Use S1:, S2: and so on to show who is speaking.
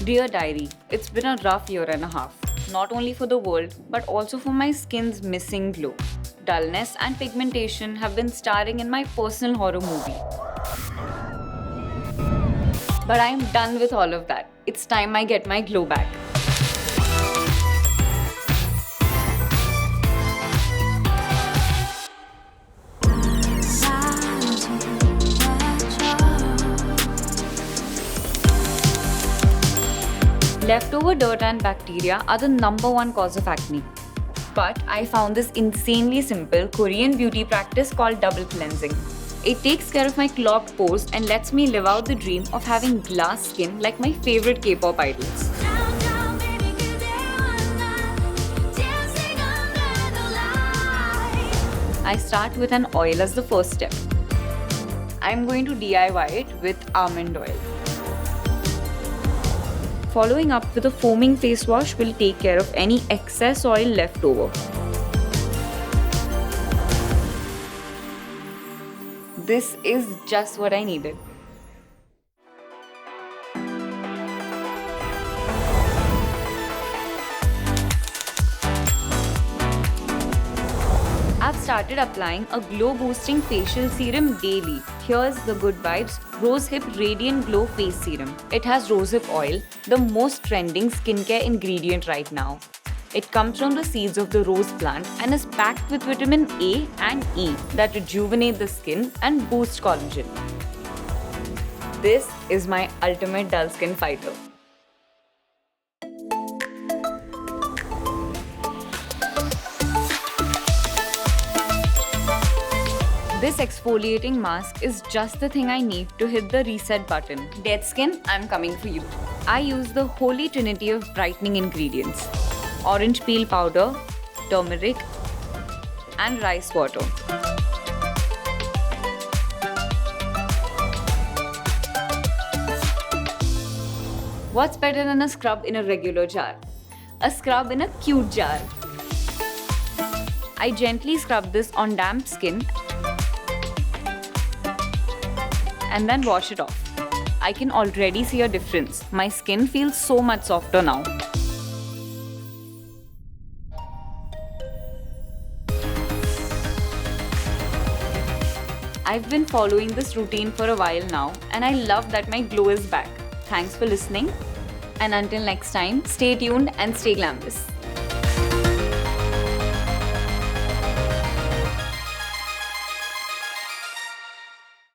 S1: Dear Diary, it's been a rough year and a half. Not only for the world, but also for my skin's missing glow. Dullness and pigmentation have been starring in my personal horror movie. But I am done with all of that. It's time I get my glow back. Leftover dirt and bacteria are the number one cause of acne. But I found this insanely simple Korean beauty practice called double cleansing. It takes care of my clogged pores and lets me live out the dream of having glass skin like my favorite K-pop idols. I start with an oil as the first step. I'm going to DIY it with almond oil. Following up with a foaming face wash will take care of any excess oil left over. This is just what I needed. I've started applying a glow boosting facial serum daily. Here's the Good Vibes Rosehip Radiant Glow Face Serum. It has rosehip oil, the most trending skincare ingredient right now. It comes from the seeds of the rose plant and is packed with vitamin A and E that rejuvenate the skin and boost collagen. This is my ultimate dull skin fighter. This exfoliating mask is just the thing I need to hit the reset button. Dead skin, I'm coming for you. I use the holy trinity of brightening ingredients: orange peel powder, turmeric, and rice water. What's better than a scrub in a regular jar? A scrub in a cute jar. I gently scrub this on damp skin and then wash it off. I can already see a difference. My skin feels so much softer now. I've been following this routine for a while now, and I love that my glow is back. Thanks for listening, and until next time, stay tuned and stay glamorous.